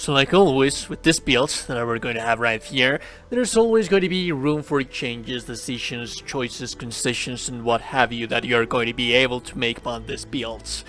So like always, with this build that we're going to have right here, there's always going to be room for changes, decisions, choices, concessions, and what have you that you're going to be able to make on this build.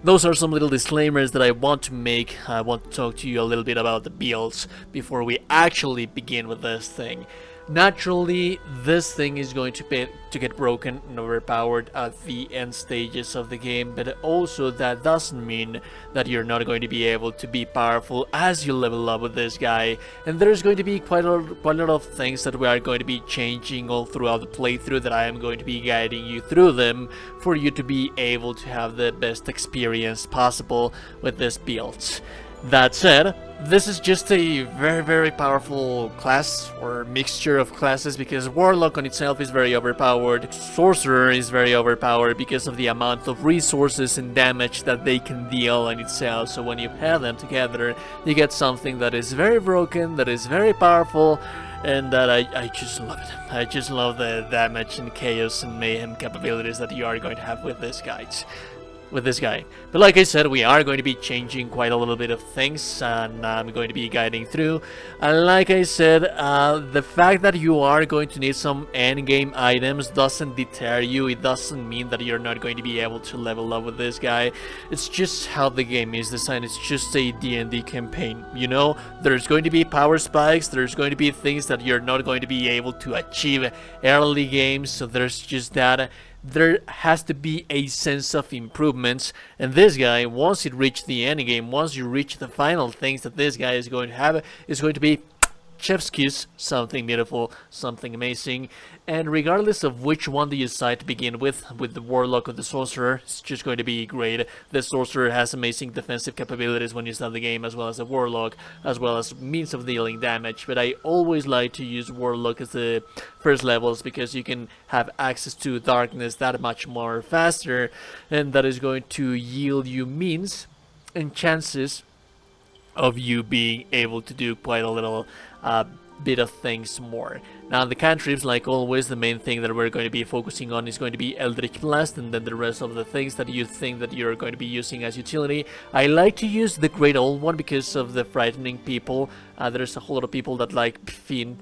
Those are some little disclaimers that I want to make. I want to talk to you a little bit about the builds before we actually begin with this thing. Naturally, this thing is going to get broken and overpowered at the end stages of the game, but also that doesn't mean that you're not going to be able to be powerful as you level up with this guy. And there's going to be quite a lot of things that we are going to be changing all throughout the playthrough, that I am going to be guiding you through them for you to be able to have the best experience possible with this build. That said, this is just a very powerful class or mixture of classes, because Warlock on itself is very overpowered, Sorcerer is very overpowered because of the amount of resources and damage that they can deal on itself. So when you pair them together, you get something that is very broken, that is very powerful, and that I just love it. I just love the damage and chaos and mayhem capabilities that you are going to have with this guy. But like I said, we are going to be changing quite a little bit of things, and I'm going to be guiding through. And like I said, the fact that you are going to need some endgame items doesn't deter you. It doesn't mean that you're not going to be able to level up with this guy. It's just how the game is designed. It's just a D&D campaign, you know? There's going to be power spikes, there's going to be things that you're not going to be able to achieve early games, so there's just that. There has to be a sense of improvements, and this guy, once you reach the end game, once you reach the final things that this guy is going to have, is going to be chef's kiss, something beautiful, something amazing. And regardless of which one do you decide to begin with the Warlock or the Sorcerer, it's just going to be great. The Sorcerer has amazing defensive capabilities when you start the game, as well as the Warlock, as well as means of dealing damage. But I always like to use Warlock as the first levels, because you can have access to darkness that much more faster, and that is going to yield you means and chances of you being able to do quite a little bit of things more. Now the cantrips, like always, the main thing that we're going to be focusing on is going to be Eldritch Blast, and then the rest of the things that you think that you're going to be using as utility. I like to use the Great Old One because of the frightening people. There's a whole lot of people that like Fiend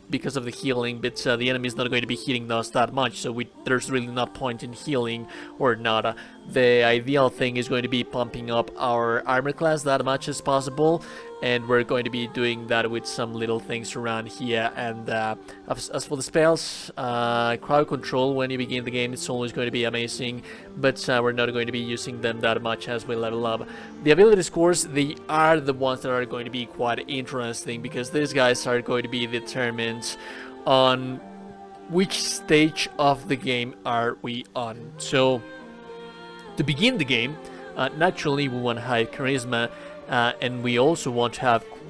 because of the healing, but the enemy is not going to be hitting us that much, so there's really not point in healing or not. The ideal thing is going to be pumping up our armor class that much as possible, and we're going to be doing that with some little things around here. And as for the spells, crowd control when you begin the game, it's always going to be amazing, but we're not going to be using them that much as we level up. The ability scores, they are the ones that are going to be quite interesting, because these guys are going to be determined on which stage of the game are we on. So to begin the game, naturally we want high charisma, and we also want to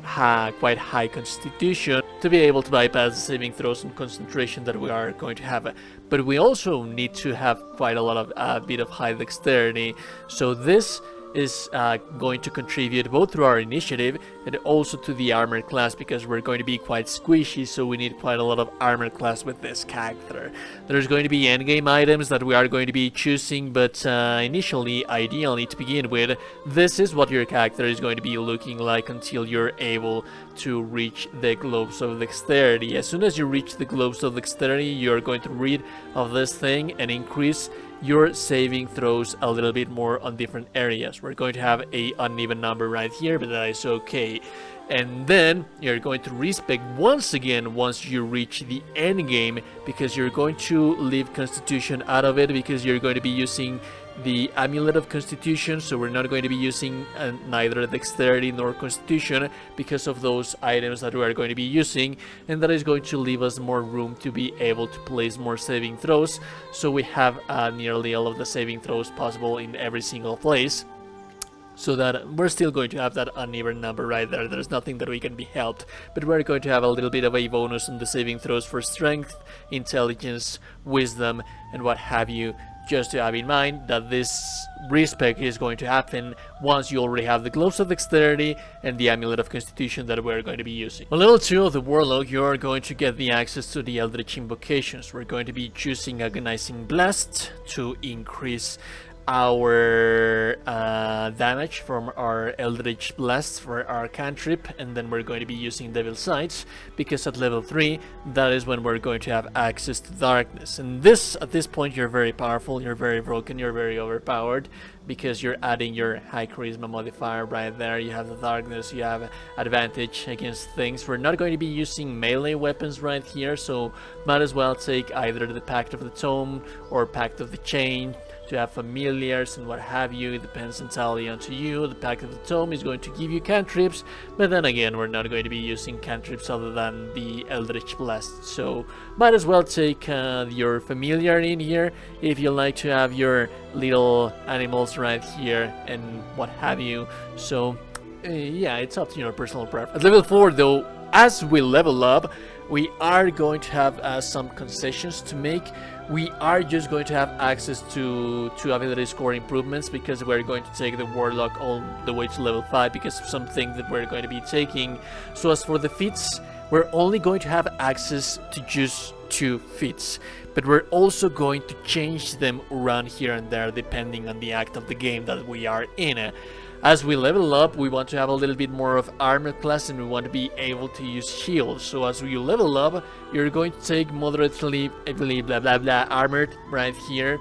have quite high constitution to be able to bypass the saving throws and concentration that we are going to have. But we also need to have quite a lot of bit of high dexterity, so this is going to contribute both to our initiative and also to the armor class, because we're going to be quite squishy, so we need quite a lot of armor class with this character. There's going to be endgame items that we are going to be choosing, but initially, ideally to begin with, this is what your character is going to be looking like until you're able to reach the Globes of Dexterity. As soon as you reach the Globes of Dexterity, you're going to read of this thing and increase your saving throws a little bit more on different areas. We're going to have a uneven number right here, but that is okay. And then you're going to respec once again once you reach the end game, because you're going to leave Constitution out of it, because you're going to be using the Amulet of Constitution, so we're not going to be using neither Dexterity nor Constitution because of those items that we are going to be using, and that is going to leave us more room to be able to place more saving throws, so we have nearly all of the saving throws possible in every single place, so that we're still going to have that uneven number right there. There's nothing that we can be helped, but we're going to have a little bit of a bonus on the saving throws for strength, intelligence, wisdom, and what have you. Just to have in mind that this respec is going to happen once you already have the Gloves of Dexterity and the Amulet of Constitution that we're going to be using. On level 2 of the Warlock, you are going to get the access to the Eldritch Invocations. We're going to be choosing Agonizing Blast to increase our damage from our Eldritch Blast for our cantrip, and then we're going to be using Devil Sights, because at level 3 that is when we're going to have access to darkness. And this, at this point, you're very powerful, you're very broken, you're very overpowered, because you're adding your high charisma modifier right there. You have the darkness, you have advantage against things. We're not going to be using melee weapons right here, so might as well take either the Pact of the Tome or Pact of the Chain to have familiars and what have you. It depends entirely onto you. The Pact of the Tome is going to give you cantrips, but then again, we're not going to be using cantrips other than the Eldritch Blast, so might as well take your familiar in here if you like to have your little animals right here and what have you. So yeah, it's up to your personal preference. At level 4 though, as we level up, we are going to have some concessions to make. We are just going to have access to ability score improvements, because we're going to take the Warlock all the way to level 5 because of something that we're going to be taking. So as for the feats, we're only going to have access to just 2 feats, but we're also going to change them around here and there depending on the act of the game that we are in. As we level up, we want to have a little bit more of armor class, and we want to be able to use shields. So as you level up, you're going to take moderately, blah blah blah, armored right here,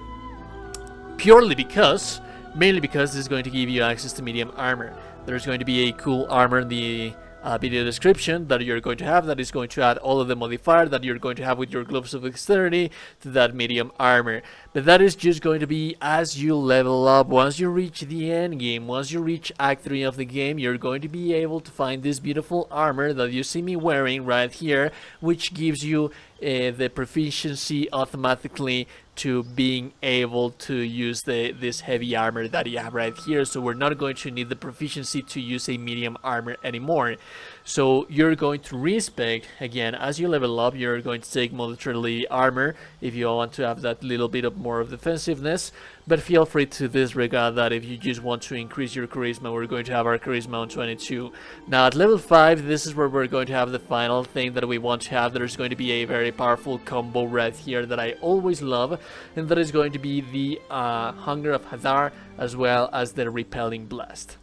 purely because, mainly because this is going to give you access to medium armor. There's going to be a cool armor in the video description that you're going to have, that is going to add all of the modifier that you're going to have with your gloves of dexterity to that medium armor. But that is just going to be as you level up. Once you reach the end game, once you reach Act 3 of the game, you're going to be able to find this beautiful armor that you see me wearing right here, which gives you the proficiency automatically to being able to use this heavy armor that you have right here. So we're not going to need the proficiency to use a medium armor anymore. So you're going to respec, again, as you level up, you're going to take militarily armor if you want to have that little bit of more of defensiveness, but feel free to disregard that if you just want to increase your charisma. We're going to have our charisma on 22. Now at level 5, this is where we're going to have the final thing that we want to have. There's going to be a very powerful combo right here that I always love, and that is going to be the Hunger of Hadar as well as the Repelling Blast.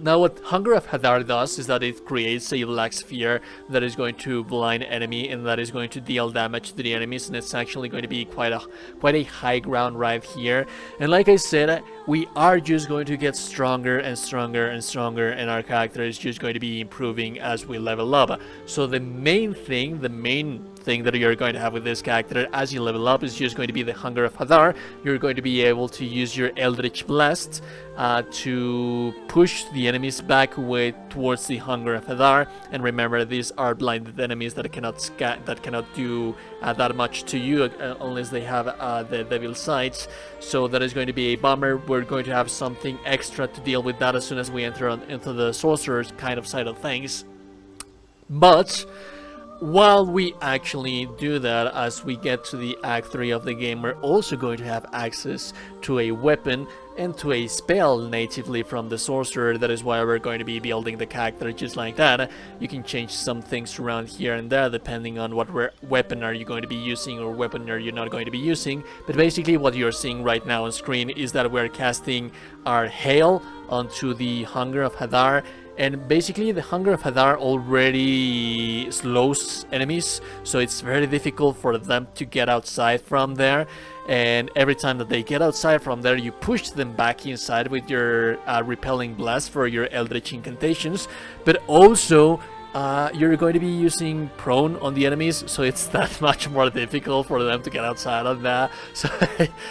Now what Hunger of Hadar does is that it creates a black sphere that is going to blind enemy, and that is going to deal damage to the enemies, and it's actually going to be quite a high ground right here. And like I said, we are just going to get stronger and stronger and stronger, and our character is just going to be improving as we level up. So the main thing that you're going to have with this character as you level up is just going to be the Hunger of Hadar. You're going to be able to use your Eldritch Blast to push the enemies back away towards the Hunger of Hadar. And remember, these are blinded enemies that cannot do that much to you unless they have the Devil Sights. So that is going to be a bummer. We're going to have something extra to deal with that as soon as we enter into the Sorcerer's kind of side of things. But while we actually do that, as we get to the Act 3 of the game, we're also going to have access to a weapon and to a spell natively from the Sorcerer. That is why we're going to be building the character just like that. You can change some things around here and there depending on what weapon are you going to be using or weapon are you not going to be using. But basically what you're seeing right now on screen is that we're casting our Hail onto the Hunger of Hadar. And basically the Hunger of Hadar already slows enemies, so it's very difficult for them to get outside from there. And every time that they get outside from there, you push them back inside with your Repelling Blast for your Eldritch incantations. But also you're going to be using prone on the enemies, so it's that much more difficult for them to get outside of that. So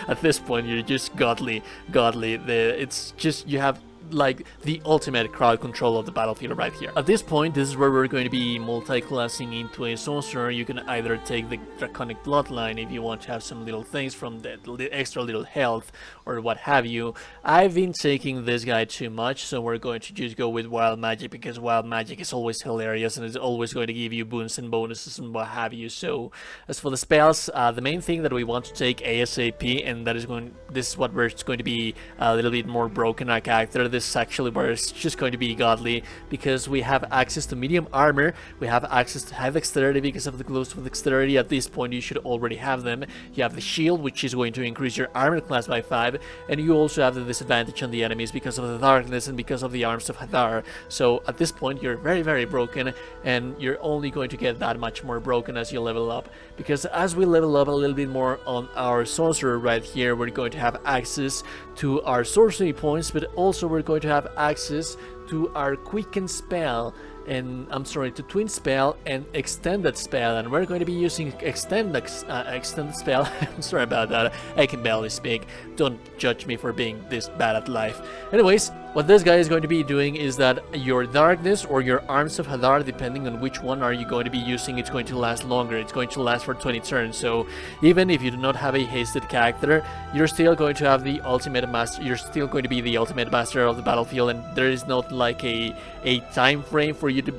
at this point you're just godly. It's just, you have like the ultimate crowd control of the battlefield right here. At this point, this is where we're going to be multi-classing into a Sorcerer. You can either take the Draconic Bloodline if you want to have some little things from the extra little health or what have you. I've been taking this guy too much, so we're going to just go with Wild Magic, because Wild Magic is always hilarious and it's always going to give you boons and bonuses and what have you. So as for the spells, the main thing that we want to take ASAP, and this is what we're going to be a little bit more broken our character. This this is actually where it's just going to be godly, because we have access to medium armor, we have access to high dexterity because of the gloves of dexterity. At this point you should already have them. You have the shield, which is going to increase your armor class by 5, and you also have the disadvantage on the enemies because of the darkness and because of the arms of Hadar. So at this point you're very broken, and you're only going to get that much more broken as you level up, because as we level up a little bit more on our sorcerer right here, we're going to have access to our sorcery points, but also we're going to have access to our quicken spell, and to twin spell and extended spell, and we're going to be using extended spell. I'm sorry about that, I can barely speak, don't judge me for being this bad at life. Anyways, what this guy is going to be doing is that your darkness or your arms of Hadar, depending on which one are you going to be using, it's going to last longer. It's going to last for 20 turns. So even if you do not have a hasted character, you're still going to have the ultimate master. You're still going to be the ultimate master of the battlefield, and there is not like a time frame for you to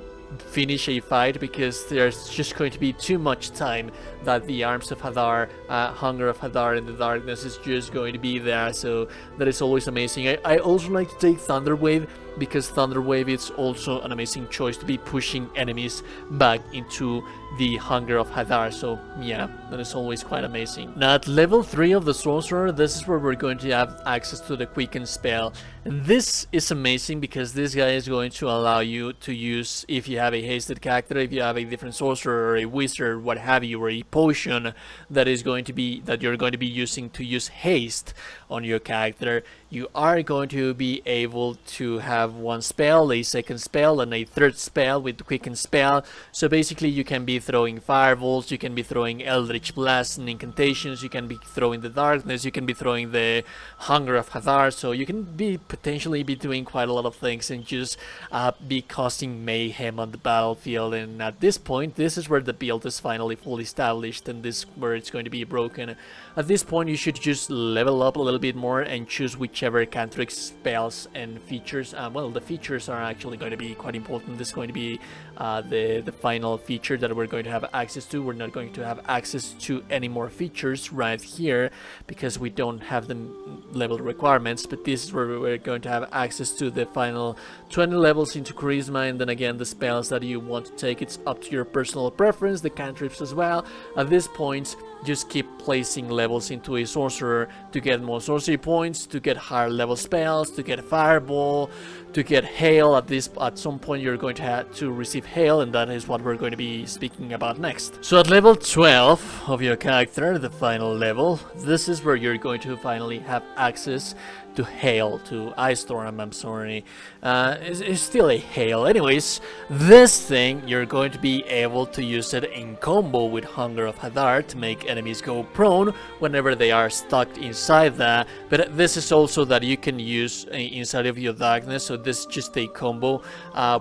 finish a fight, because there's just going to be too much time that the arms of Hadar, hunger of Hadar in the darkness is just going to be there. So that is always amazing. I also like to take Thunder Wave, because Thunder Wave is also an amazing choice to be pushing enemies back into the hunger of Hadar. So yeah, that is always quite amazing. Now at level 3 of the Sorcerer, this is where we're going to have access to the Quicken spell, and this is amazing because this guy is going to allow you to use, if you have a hasted character, if you have a different sorcerer or a wizard, what have you, or a potion that you're going to be using to use haste on your character, you are going to be able to have one spell, a second spell, and a third spell with the Quicken spell. So basically you can be throwing fireballs, you can be throwing Eldritch Blasts and incantations, you can be throwing the darkness, you can be throwing the hunger of Hadar, so you can be potentially be doing quite a lot of things and just be causing mayhem on the battlefield. And at this point, this is where the build is finally fully established, and this is where it's going to be broken. At this point you should just level up a little bit more and choose whichever cantrip spells and features. Well, the features are actually going to be quite important. This is going to be the final feature that we're going to have access to. We're not going to have access to any more features right here because we don't have the level requirements, but this is where we're going to have access to the final 20 levels into charisma, and then again the spells that you want to take. It's up to your personal preference, the cantrips as well. At this point, just keep placing levels into a sorcerer to get more sorcery points, to get higher level spells, to get fireball, to get hail. At some point you're going to have to receive hail, and that is what we're going to be speaking about next. So at level 12 of your character, the final level, this is where you're going to finally have access to hail, to ice storm. I'm sorry, it's still a hail. Anyways, this thing, you're going to be able to use it in combo with Hunger of Hadar to make enemies go prone whenever they are stuck inside that, but this is also that you can use inside of your darkness. So this is just a combo.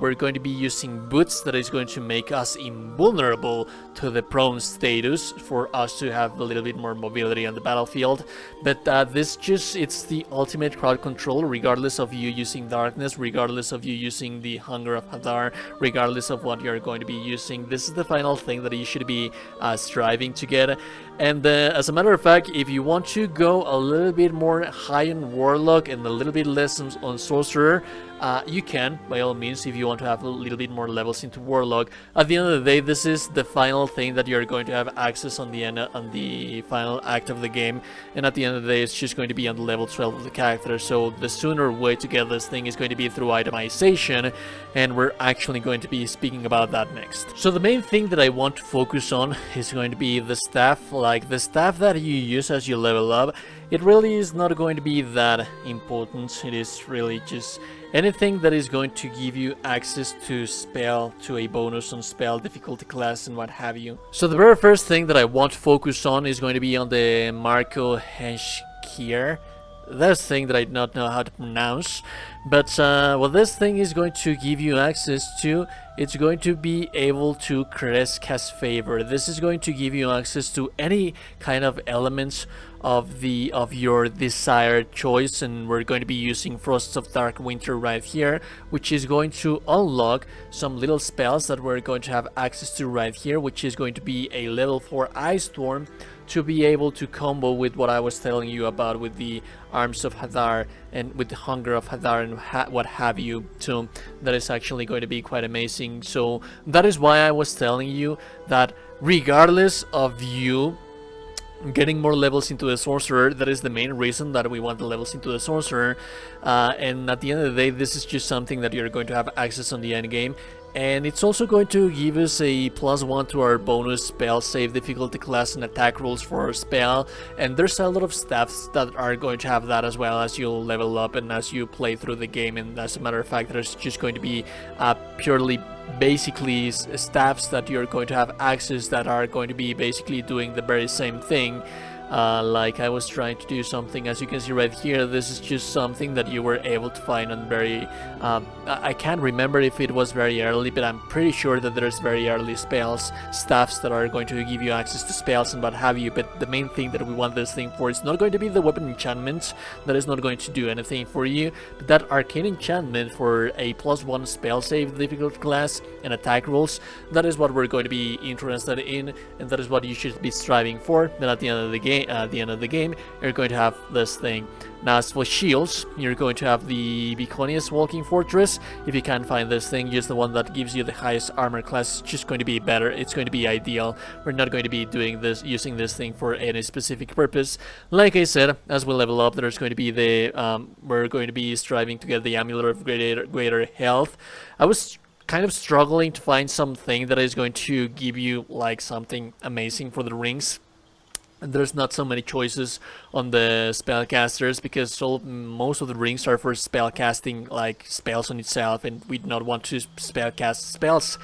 We're going to be using boots that is going to make us invulnerable to the prone status for us to have a little bit more mobility on the battlefield. But it's the ultimate crowd control, regardless of you using darkness, regardless of you using the Hunger of Hadar, regardless of what you're going to be using. This is the final thing that you should be striving to get. And as a matter of fact, if you want to go a little bit more high on Warlock and a little bit less on Sorcerer, you can, by all means, if you want to have a little bit more levels into Warlock. At the end of the day, this is the final thing that you're going to have access on the end, on the final act of the game, and at the end of the day, it's just going to be on the level 12 of the character. So the sooner way to get this thing is going to be through itemization, and we're actually going to be speaking about that next. So the main thing that I want to focus on is going to be the staff. Like the staff that you use as you level up, it really is not going to be that important. It is really just anything that is going to give you access to spell, to a bonus on spell difficulty class and what have you. So the very first thing that I want to focus on is going to be on the Marco Henschkier. This thing that I do not know how to pronounce, but what this thing is going to give you access to, it's going to be able to cast favor. This is going to give you access to any kind of elements of your desired choice, and we're going to be using Frosts of Dark Winter right here, which is going to unlock some little spells that we're going to have access to right here, which is going to be a level 4 Ice Storm, to be able to combo with what I was telling you about with the Arms of Hadar and with the Hunger of Hadar and what have you. So that is actually going to be quite amazing. So that is why I was telling you that regardless of you getting more levels into the Sorcerer, that is the main reason that we want the levels into the Sorcerer, and at the end of the day, this is just something that you're going to have access on the end game. And it's also going to give us a +1 to our bonus spell save difficulty class and attack rolls for our spell. And there's a lot of staffs that are going to have that as well as you level up and as you play through the game. And as a matter of fact, there's just going to be purely basically staffs that you're going to have access that are going to be basically doing the very same thing. Like I was trying to do something, as you can see right here, this is just something that you were able to find on very, I can't remember if it was very early, but I'm pretty sure that there's very early spells, staffs that are going to give you access to spells and what have you. But the main thing that we want this thing for is not going to be the weapon enchantment, that is not going to do anything for you, but that arcane enchantment for a +1 spell save difficulty class and attack rolls. That is what we're going to be interested in, and that is what you should be striving for. Then at the end of the game, you're going to have this thing. Now, as for shields, you're going to have the Viconius Walking Fortress. If you can't find this thing, use the one that gives you the highest armor class. It's just going to be better. It's going to be ideal. We're not going to be doing this, using this thing for any specific purpose. Like I said, as we level up, there's going to be the we're going to be striving to get the Amulet of Greater Health. I was kind of struggling to find something that is going to give you like something amazing for the rings. And there's not so many choices on the spellcasters because most of the rings are for spellcasting like spells on itself, and we do not want to spellcast spells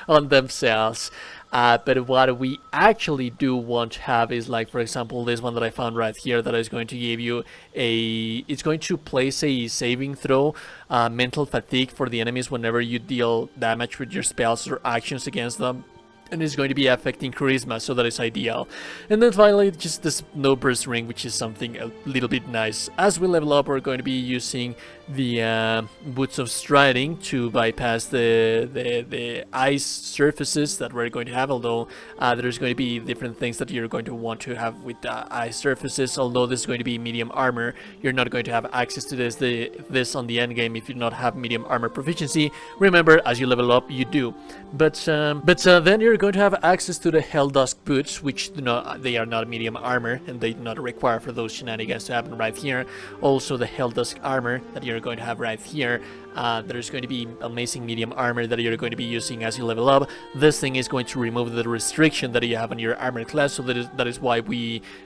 on themselves. But what we actually do want to have is, like, for example, this one that I found right here that is going to give you it's going to place a saving throw, mental fatigue for the enemies whenever you deal damage with your spells or actions against them. And it's going to be affecting charisma, so that is ideal. And then finally, just this no burst ring, which is something a little bit nice. As we level up, we're going to be using the boots of striding to bypass the ice surfaces that we're going to have, although there's going to be different things that you're going to want to have with ice surfaces. Although this is going to be medium armor, you're not going to have access to this on the end game if you do not have medium armor proficiency. Remember, as you level up, you do. But then you're going to have access to the Helldusk boots, which they are not medium armor, and they do not require for those shenanigans to happen right here. Also the Helldusk armor that you're going to have right here. There's going to be amazing medium armor that you're going to be using as you level up. This thing is going to remove the restriction that you have on your armor class, so that is why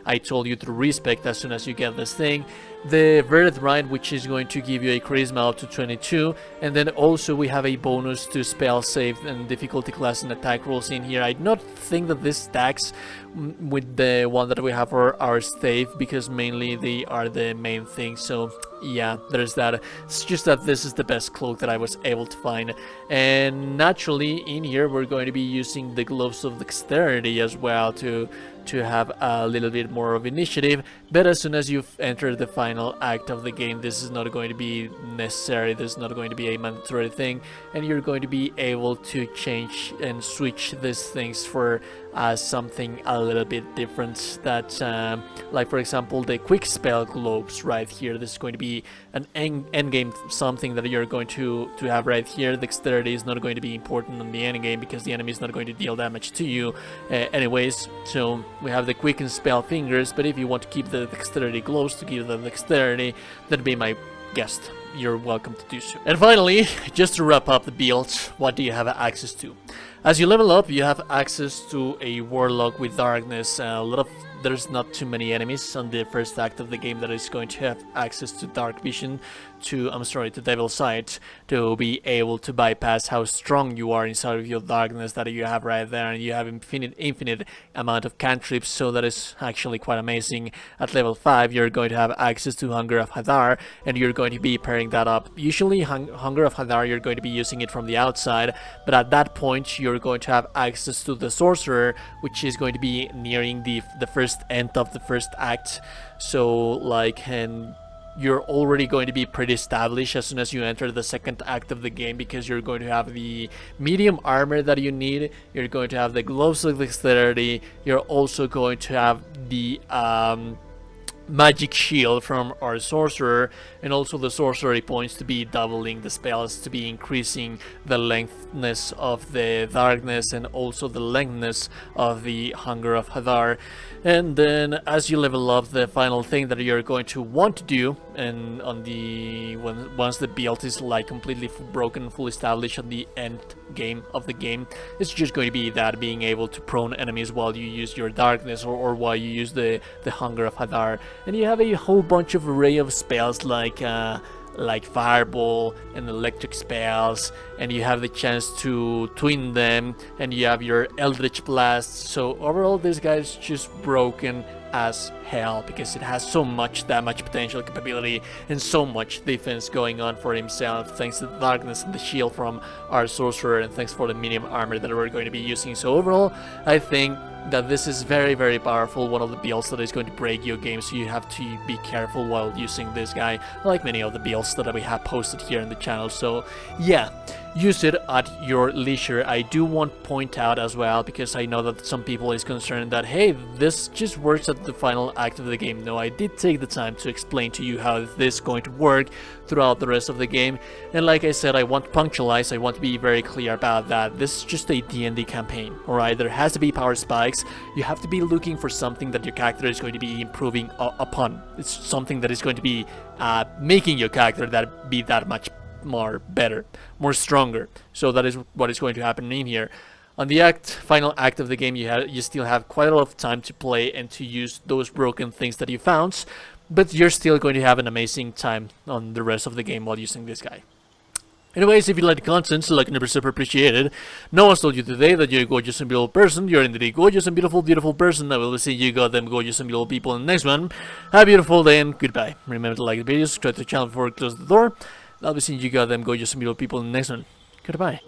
I told you to respec as soon as you get this thing. The Verdant Rind, which is going to give you a charisma up to 22, and then also we have a bonus to spell save and difficulty class and attack rolls in here. I do not think that this stacks with the one that we have for our stave, because mainly they are the main thing. So yeah, there's that. It's just that this is the best cloak that I was able to find. And naturally in here we're going to be using the gloves of dexterity as well to have a little bit more of initiative. But as soon as you've entered the final act of the game, this is not going to be necessary. This is not going to be a mandatory thing, and you're going to be able to change and switch these things for something a little bit different. That like for example the quick spell globes right here, this is going to be an end game something that you're going to have right here. Dexterity is not going to be important on the end game because the enemy is not going to deal damage to you anyways. So we have the quick and spell fingers, but if you want to keep the dexterity gloves to give the dexterity, that'd be my guest. You're welcome to do so. And finally, just to wrap up the build, what do you have access to? As you level up, you have access to a Warlock with Darkness. There's not too many enemies on the first act of the game that is going to have access to Dark Vision, to Devil's Sight, to be able to bypass how strong you are inside of your darkness that you have right there, and you have infinite amount of cantrips, so that is actually quite amazing. At level 5, you're going to have access to Hunger of Hadar, and you're going to be pairing that up. Usually Hunger of Hadar, you're going to be using it from the outside, but at that point you're going to have access to the Sorcerer, which is going to be nearing the first end of the first act. So like, and you're already going to be pretty established as soon as you enter the second act of the game, because you're going to have the medium armor that you need, you're going to have the gloves of dexterity, you're also going to have the magic shield from our sorcerer, and also the sorcery points to be doubling the spells, to be increasing the lengthness of the darkness and also the lengthness of the hunger of Hadar. And then as you level up, the final thing that you're going to want to do, and on the once the build is like completely broken, fully established on the end game of the game, it's just going to be that being able to prone enemies while you use your darkness, or while you use the hunger of Hadar. And you have a whole bunch of array of spells like fireball and electric spells, and you have the chance to twin them, and you have your eldritch blast. So overall, this guy is just broken as hell, because it has so much damage potential capability and so much defense going on for himself, thanks to the darkness and the shield from our sorcerer, and thanks for the medium armor that we're going to be using. So overall, I think that this is very, very powerful, one of the builds that is going to break your game, so you have to be careful while using this guy, like many of the builds that we have posted here in the channel. So yeah, use it at your leisure. I do want to point out as well, because I know that some people is concerned that, hey, this just works at the final act of the game. No, I did take the time to explain to you how this is going to work throughout the rest of the game, and like I said, I want to punctualize, I want to be very clear about that. This is just a D&D campaign, alright? There has to be power spikes. You have to be looking for something that your character is going to be improving upon. It's something that is going to be making your character be that much more better, more stronger. So that is what is going to happen in here. On the final act of the game, you still have quite a lot of time to play and to use those broken things that you found, but you're still going to have an amazing time on the rest of the game while using this guy. Anyways, if you like the content, like never super appreciated. No one's told you today that you're a gorgeous and beautiful person. You're indeed a gorgeous and beautiful, beautiful person. I will be seeing you goddamn gorgeous and beautiful people in the next one. Have a beautiful day and goodbye. Remember to like the video, subscribe to the channel before I close the door. I'll be seeing you goddamn gorgeous and beautiful people in the next one. Goodbye.